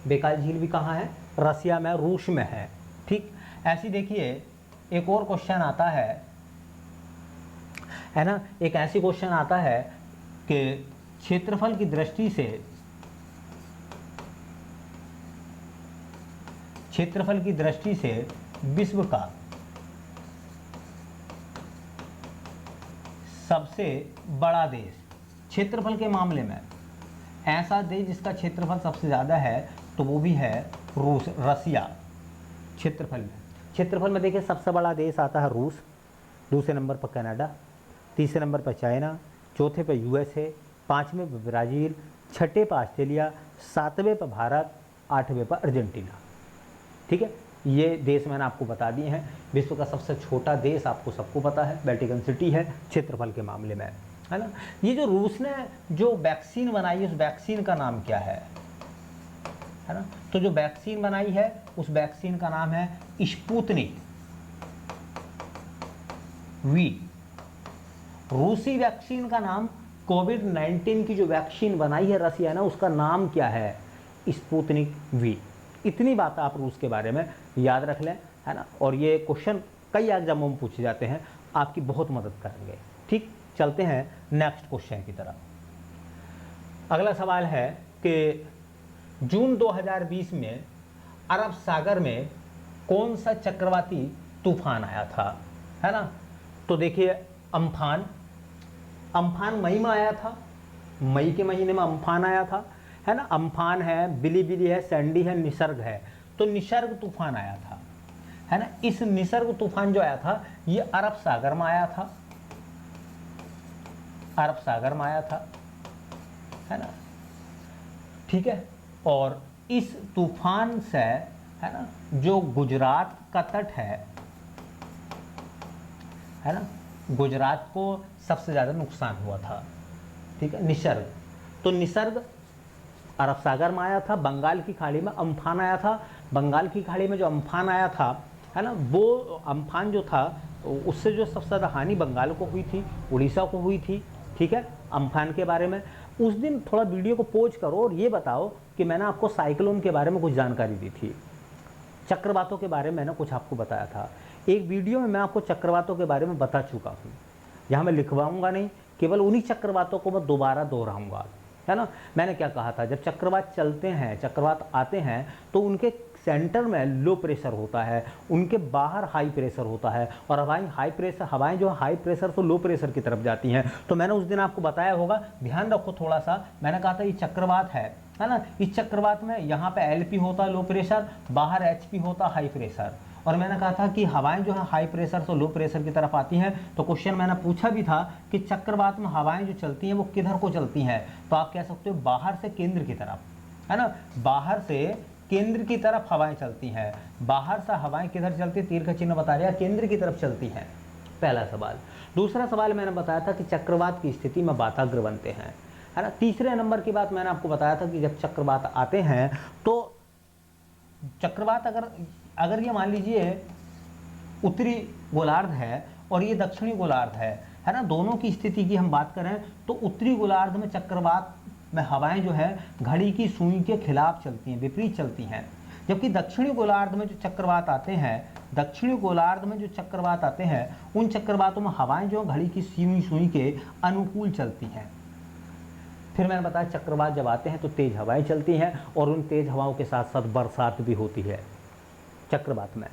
बेकाल झील भी कहाँ है? रसिया में, रूस में है। ठीक, ऐसी देखिए एक और क्वेश्चन आता है ना, एक ऐसी क्वेश्चन आता है कि क्षेत्रफल की दृष्टि से विश्व का सबसे बड़ा देश, क्षेत्रफल के मामले में ऐसा देश जिसका क्षेत्रफल सबसे ज़्यादा है तो वो भी है रूस, रसिया। क्षेत्रफल में देखिए सबसे बड़ा देश आता है रूस, दूसरे नंबर पर कनाडा, तीसरे नंबर पर चाइना, चौथे पर यूएसए, पाँचवें पर ब्राज़ील, छठे पर ऑस्ट्रेलिया, सातवें पर भारत, आठवें पर अर्जेंटीना। ठीक है, ये देश मैंने आपको बता दिए हैं। विश्व का सबसे छोटा देश आपको सबको पता है वेटिकन सिटी है क्षेत्रफल के मामले में, है ना। ये जो रूस ने जो वैक्सीन बनाई है उस वैक्सीन का नाम क्या है ना। तो जो वैक्सीन बनाई है उस वैक्सीन का नाम है स्पुतनिक वी। रूसी वैक्सीन का नाम, कोविड-19 की जो वैक्सीन बनाई है रसिया ने, उसका नाम क्या है? Sputnik V. इतनी बात आप रूस के बारे में याद रख लें, है ना। और ये क्वेश्चन कई एग्जामों में पूछे जाते हैं, आपकी बहुत मदद करेंगे। ठीक, चलते हैं नेक्स्ट क्वेश्चन की तरफ। अगला सवाल है कि जून 2020 में अरब सागर में कौन सा चक्रवाती तूफान आया था, है ना। तो देखिए अम्फान मई में आया था, मई के महीने में अम्फान आया था, है ना। अम्फान है, बिलीबिली है, सैंडी है, निसर्ग है। तो निसर्ग तूफान आया था, है ना। इस निसर्ग तूफान जो आया था ये अरब सागर में आया था, है ना। ठीक है, और इस तूफान से, है ना, जो गुजरात का तट है ना, गुजरात को सबसे ज़्यादा नुकसान हुआ था। ठीक है, निसर्ग, तो निसर्ग अरब सागर में आया था, बंगाल की खाड़ी में अम्फान आया था। बंगाल की खाड़ी में जो अम्फान आया था, है ना, वो अम्फान जो था उससे जो सबसे ज़्यादा हानि बंगाल को हुई थी, उड़ीसा को हुई थी। ठीक है, अम्फान के बारे में उस दिन थोड़ा वीडियो को पॉज करो और ये बताओ कि मैंने आपको साइक्लोन के बारे में कुछ जानकारी दी थी, चक्रवातों के बारे में मैंने कुछ आपको बताया था। एक वीडियो में मैं आपको चक्रवातों के बारे में बता चुका हूँ, यहाँ मैं लिखवाऊँगा नहीं, केवल उन्हीं चक्रवातों को मैं दोबारा दोहराऊँगा, है ना। मैंने क्या कहा था, जब चक्रवात चलते हैं, चक्रवात आते हैं तो उनके सेंटर में लो प्रेशर होता है, उनके बाहर हाई प्रेशर होता है, और हवाएं जो हाई प्रेशर से लो प्रेशर की तरफ जाती हैं। तो मैंने उस दिन आपको बताया होगा, ध्यान रखो थोड़ा सा, मैंने कहा था ये चक्रवात है ना। इस चक्रवात में यहाँ पे LP होता है लो प्रेशर, बाहर HP होता हाई प्रेशर। और मैंने कहा था कि हवाएं जो है हाई प्रेशर से लो प्रेशर की तरफ आती हैं। तो क्वेश्चन मैंने पूछा भी था कि चक्रवात में हवाएं जो चलती हैं वो किधर को चलती हैं, तो आप कह सकते हो बाहर से केंद्र की तरफ, है ना। बाहर से केंद्र की तरफ हवाएं चलती हैं। बाहर से हवाएं किधर चलती है, तीर का चिन्ह बता रहा है, केंद्र की तरफ चलती हैं। पहला सवाल। दूसरा सवाल मैंने बताया था कि चक्रवात की स्थिति में वाताग्र बनते हैं, है ना। तीसरे नंबर की बात मैंने आपको बताया था कि जब चक्रवात आते हैं तो चक्रवात अगर ये मान लीजिए उत्तरी गोलार्ध है और ये दक्षिणी गोलार्ध है ना, दोनों की स्थिति की हम बात करें तो उत्तरी गोलार्ध में चक्रवात में हवाएं जो है घड़ी की सुई के खिलाफ चलती हैं, विपरीत चलती हैं। जबकि दक्षिणी गोलार्ध में जो चक्रवात आते हैं, दक्षिणी गोलार्ध में जो चक्रवात आते हैं, उन चक्रवातों में हवाएं जो घड़ी की सुई सुई के अनुकूल चलती हैं। फिर मैंने बताया चक्रवात जब आते हैं तो तेज हवाएं चलती हैं और उन तेज हवाओं के साथ साथ बरसात भी होती है चक्रवात में।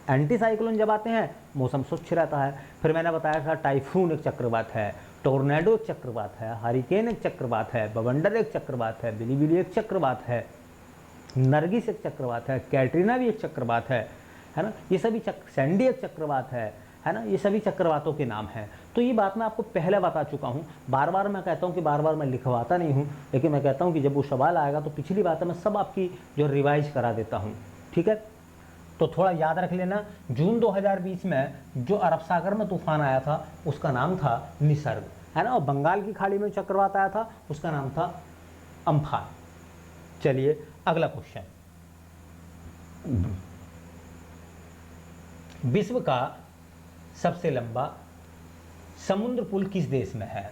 एंटी साइक्लोन जब आते हैं मौसम स्वच्छ रहता है। फिर मैंने बताया था टाइफून एक चक्रवात है, टोर्नेडो एक चक्रवात है, हरिकेन एक चक्रवात है, बवंडर एक चक्रवात है, बिलीबिली एक चक्रवात है, नरगिस एक चक्रवात है, कैटरीना भी एक चक्रवात है ना। ये सभी सैंडी एक चक्रवात है ना। ये सभी चक्रवातों के नाम हैं। तो ये बात मैं आपको पहले बता चुका हूँ। बार बार मैं कहता हूँ कि बार बार मैं लिखवाता नहीं हूँ, लेकिन मैं कहता हूँ कि जब वो सवाल आएगा तो पिछली बातें मैं सब आपकी जो रिवाइज करा देता हूँ। ठीक है, तो थोड़ा याद रख लेना। जून 2020 में जो अरब सागर में तूफान आया था उसका नाम था निसर्ग, है ना। और बंगाल की खाड़ी में चक्रवात आया था उसका नाम था अम्फान। चलिए अगला क्वेश्चन, विश्व का सबसे लंबा समुद्र पुल किस देश में है?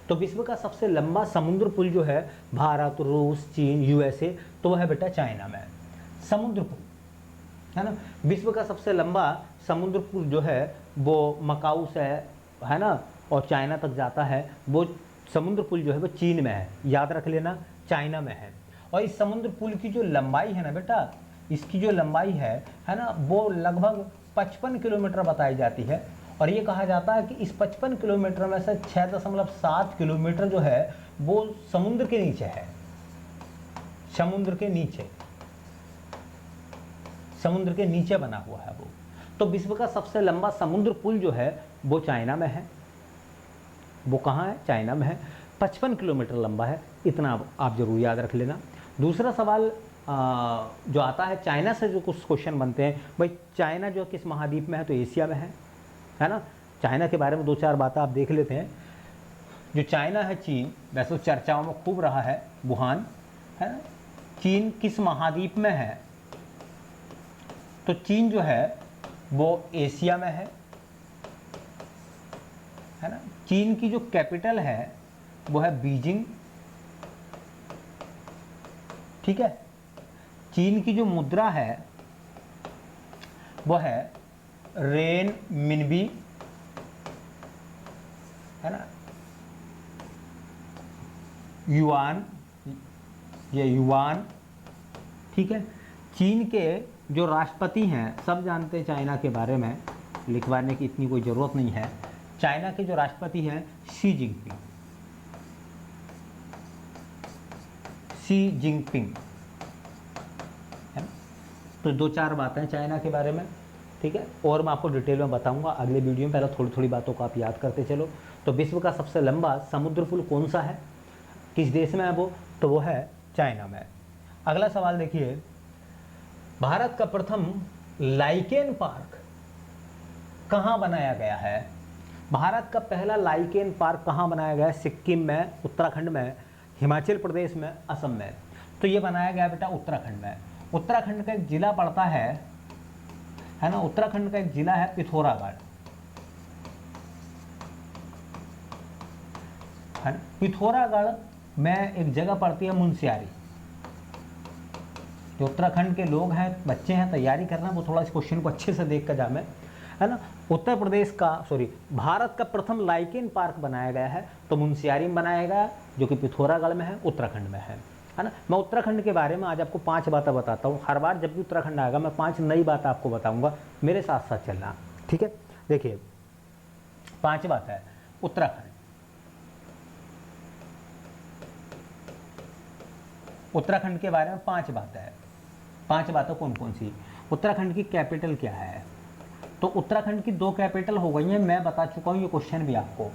तो विश्व का सबसे लंबा समुद्र पुल जो है भारत, रूस, चीन, यूएसए, तो वह है बेटा चाइना में समुद्र पुल, है ना। विश्व का सबसे लंबा समुद्र पुल जो है वो मकाऊ से है ना और चाइना तक जाता है। वो समुद्र पुल जो है वो चीन में है, याद रख लेना, चाइना में है। और इस समुद्र पुल की जो लंबाई है ना बेटा, इसकी जो लंबाई है ना, वो लगभग 55 किलोमीटर बताई जाती है। और ये कहा जाता है कि इस 55 किलोमीटर में से 6.7 किलोमीटर जो है वो समुद्र के नीचे है, समुद्र के नीचे, समुद्र के नीचे बना हुआ है वो। तो विश्व का सबसे लंबा समुद्र पुल जो है वो चाइना में है। वो कहाँ है? चाइना में है। 55 किलोमीटर लंबा है, इतना आप जरूर याद रख लेना। दूसरा सवाल जो आता है चाइना से, जो कुछ क्वेश्चन बनते हैं, भाई चाइना जो किस महाद्वीप में है? तो एशिया में है ना। चाइना के बारे में दो चार बातें आप देख लेते हैं। जो चाइना है, चीन वैसे तो चर्चाओं में खूब रहा है, वुहान, है ना। चीन किस महाद्वीप में है? तो चीन जो है वो एशिया में है ना। चीन की जो कैपिटल है वो है बीजिंग, ठीक है। चीन की जो मुद्रा है वो है रेन मिनबी, है ना। युआन, ये युआन, ठीक है। चीन के जो राष्ट्रपति हैं, सब जानते हैं चाइना के बारे में, लिखवाने की इतनी कोई ज़रूरत नहीं है। चाइना के जो राष्ट्रपति हैं शी जिनपिंग, शी जिनपिंग, है ना। तो दो चार बातें चाइना के बारे में, ठीक है। और मैं आपको डिटेल में बताऊंगा अगले वीडियो में। पहले थोड़ी थोड़ी बातों को आप याद करते चलो। तो विश्व का सबसे लंबा समुद्र पुल कौन सा है, किस देश में है वो? तो वो है चाइना में। अगला सवाल देखिए, भारत का प्रथम लाइकेन पार्क कहाँ बनाया गया है? भारत का पहला लाइकेन पार्क कहाँ बनाया गया है? सिक्किम में, उत्तराखंड में, हिमाचल प्रदेश में, असम में। तो ये बनाया गया बेटा उत्तराखंड में। उत्तराखंड का एक जिला पड़ता है ना, उत्तराखंड का एक जिला है पिथौरागढ़, है ना। पिथौरागढ़ में एक जगह पड़ती है मुनस्यारी। जो उत्तराखंड के लोग हैं, बच्चे हैं, तैयारी करना, वो थोड़ा इस क्वेश्चन को अच्छे से देख कर जाए, है ना। उत्तर प्रदेश का भारत का प्रथम लाइकेन पार्क बनाया गया है तो मुनस्यारी में बनाया गया, जो कि पिथौरागढ़ में है, उत्तराखंड में है ना। मैं उत्तराखंड के बारे में आज आपको 5 बातें बताता हूँ। हर बार जब भी उत्तराखंड आएगा मैं 5 नई बातें आपको बताऊंगा, मेरे साथ साथ चलना, ठीक है। देखिए 5 बात है उत्तराखंड। उत्तराखंड के बारे में 5 बातें हैं। 5 बातें कौन कौन सी? उत्तराखंड की कैपिटल क्या है? तो उत्तराखंड की 2 कैपिटल हो गई हैं, मैं बता चुका हूँ ये क्वेश्चन भी आपको।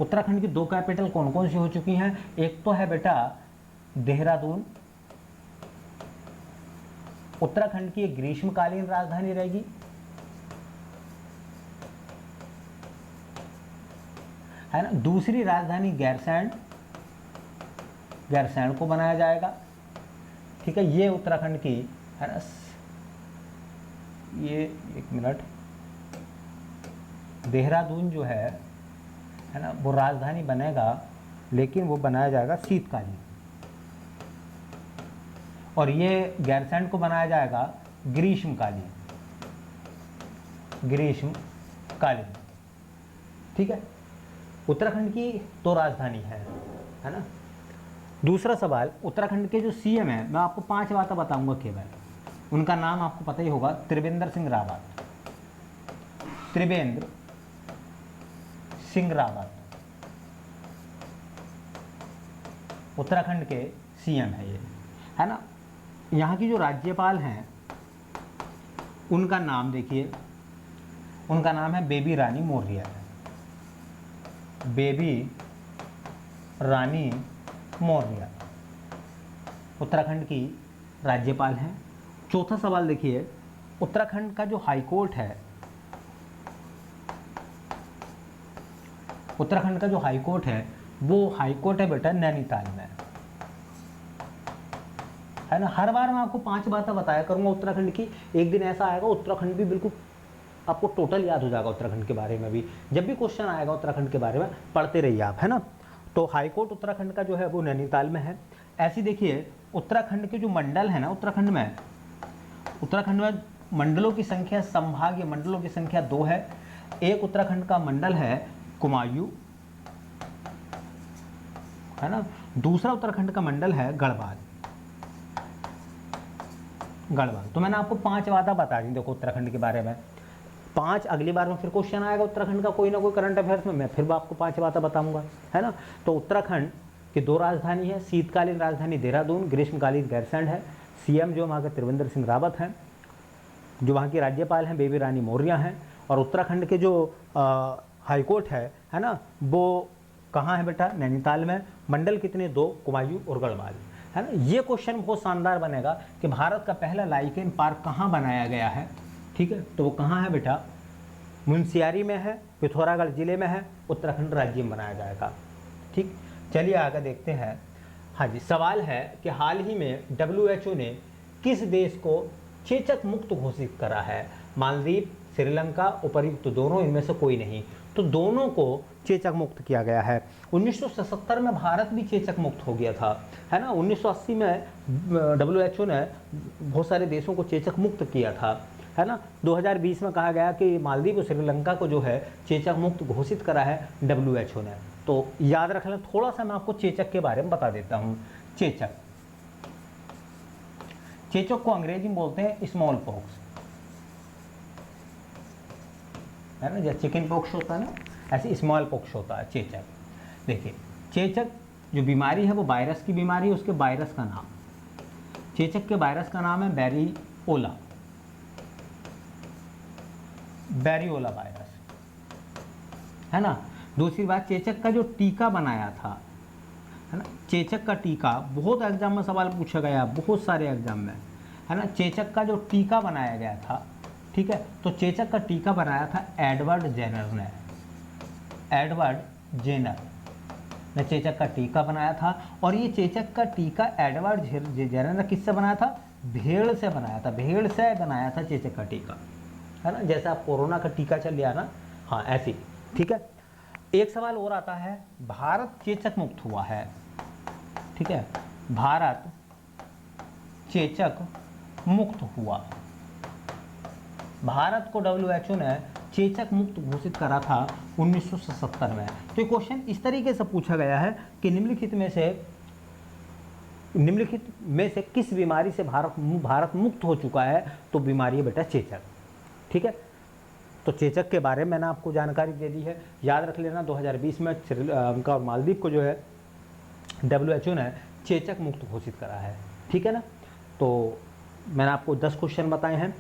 उत्तराखंड की 2 कैपिटल कौन कौन सी हो चुकी हैं? एक तो है बेटा देहरादून, उत्तराखंड की एक ग्रीष्मकालीन राजधानी रहेगी, है ना। दूसरी राजधानी गैरसैंण, गैरसैंण को बनाया जाएगा, ठीक है। ये उत्तराखंड की, है ना। ये एक मिनट, देहरादून जो है ना, वो राजधानी बनेगा, लेकिन वो बनाया जाएगा शीतकालीन। और ये गैरसैंड को बनाया जाएगा ग्रीष्मकालीन, ग्रीष्मकालीन। ठीक है, उत्तराखंड की तो राजधानी है ना। दूसरा सवाल, उत्तराखंड के जो सीएम है, मैं आपको 5 बातें बताऊंगा केवल, उनका नाम आपको पता ही होगा, त्रिवेंद्र सिंह रावत। त्रिवेंद्र सिंह रावत उत्तराखंड के सीएम है ये, है ना। यहाँ की जो राज्यपाल हैं उनका नाम देखिए, उनका नाम है बेबी रानी मौर्य। बेबी रानी मौर्य उत्तराखंड की राज्यपाल हैं। चौथा सवाल देखिए, उत्तराखंड का जो हाई कोर्ट है, उत्तराखंड का जो हाई कोर्ट है वो हाई कोर्ट है बेटा नैनीताल में, है ना। हर बार मैं आपको 5 बातें बताया करूंगा उत्तराखंड की, एक दिन ऐसा आएगा उत्तराखंड भी बिल्कुल आपको टोटल याद हो जाएगा उत्तराखंड के बारे में भी। जब भी क्वेश्चन आएगा उत्तराखंड के बारे में पढ़ते रहिए आप, है ना। तो हाई कोर्ट उत्तराखंड का जो है वो नैनीताल में है। ऐसी देखिए उत्तराखंड के जो मंडल है ना, उत्तराखंड में मंडलों की संख्या, संभागीय मंडलों की संख्या 2 है। एक उत्तराखंड का मंडल है कुमायूं, है ना। दूसरा उत्तराखंड का मंडल है गढ़वाल। तो मैंने आपको 5 बातें बता दी देखो उत्तराखंड के बारे में। 5 अगली बार में फिर क्वेश्चन आएगा उत्तराखंड का कोई ना कोई करंट अफेयर्स में, मैं फिर आपको 5 बातें बताऊंगा, है ना। तो उत्तराखंड की 2 राजधानी है, शीतकालीन राजधानी देहरादून, ग्रीष्मकालीन गैरसैंड है। सीएम जो वहाँ के त्रिवेंद्र सिंह रावत हैं, जो वहाँ की राज्यपाल हैं बेबी रानी मौर्य हैं, और उत्तराखंड के जो हाई कोर्ट है ना, वो कहाँ है बेटा, नैनीताल में। मंडल कितने, 2, कुमायूं और गढ़वाल, है ना। ये क्वेश्चन बहुत शानदार बनेगा कि भारत का पहला लाइकेन पार्क कहाँ बनाया गया है, ठीक है। तो वो कहाँ है बेटा, मुनस्यारी में है, पिथौरागढ़ जिले में है, उत्तराखंड राज्य में बनाया जाएगा। ठीक, चलिए आगे देखते हैं। हाँ जी, सवाल है कि हाल ही में WHO ने किस देश को चेचक मुक्त घोषित करा है। मालदीव, श्रीलंका, उपर्युक्त दोनों, इनमें से कोई नहीं। तो दोनों को चेचक मुक्त किया गया है। 1977 में भारत भी चेचक मुक्त हो गया था, है ना। 1980 में WHO ने बहुत सारे देशों को चेचक मुक्त किया था, है ना। 2020 में कहा गया कि मालदीव और श्रीलंका को जो है चेचक मुक्त घोषित करा है WHO ने। तो याद रख लें, थोड़ा सा मैं आपको चेचक के बारे में बता देता हूँ। चेचक को अंग्रेजी में बोलते हैं स्मॉल पॉक्स, है ना। जैसे चिकन पॉक्स होता है ना, ऐसे स्मॉल पॉक्स होता है चेचक। देखिए, चेचक जो बीमारी है वो वायरस की बीमारी है, उसके वायरस का नाम, चेचक के वायरस का नाम है बैरियोला वायरस, है ना। दूसरी बात, चेचक का जो टीका बनाया था, है ना, चेचक का टीका बहुत एग्जाम में सवाल पूछा गया, बहुत सारे एग्जाम में, है ना। चेचक का जो टीका बनाया गया था, ठीक है, तो चेचक का टीका बनाया था एडवर्ड जेनर ने। एडवर्ड जेनर ने चेचक का टीका बनाया था। और ये चेचक का टीका एडवर्ड जेनर ने किससे बनाया था, भेड़ से बनाया था। भेड़ से बनाया था चेचक का टीका, है ना। जैसे आप कोरोना का टीका चल लिया ना, हाँ ऐसी, ठीक है। एक सवाल और आता है, भारत चेचक मुक्त हुआ है, ठीक है, भारत चेचक मुक्त हुआ। भारत को WHO ने चेचक मुक्त घोषित करा था 1977 में। तो ये क्वेश्चन इस तरीके से पूछा गया है कि निम्नलिखित में से किस बीमारी से भारत मुक्त हो चुका है। तो बीमारी है बेटा चेचक, ठीक है। तो चेचक के बारे में मैंने आपको जानकारी दे दी है, याद रख लेना। 2020 में श्रीलंका और मालदीव को जो है WHO ने चेचक मुक्त घोषित करा है, ठीक है ना। तो मैंने आपको 10 क्वेश्चन बताए हैं,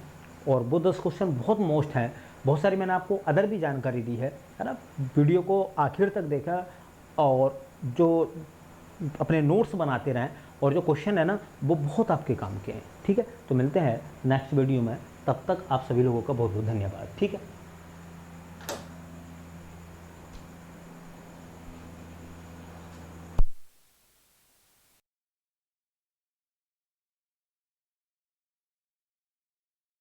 और वो 10 क्वेश्चन बहुत मोस्ट हैं। बहुत सारी मैंने आपको अदर भी जानकारी दी है ना। वीडियो को आखिर तक देखा और जो अपने नोट्स बनाते रहें, और जो क्वेश्चन है ना वो बहुत आपके काम के हैं, ठीक है। तो मिलते हैं नेक्स्ट वीडियो में, तब तक आप सभी लोगों का बहुत बहुत धन्यवाद, ठीक है।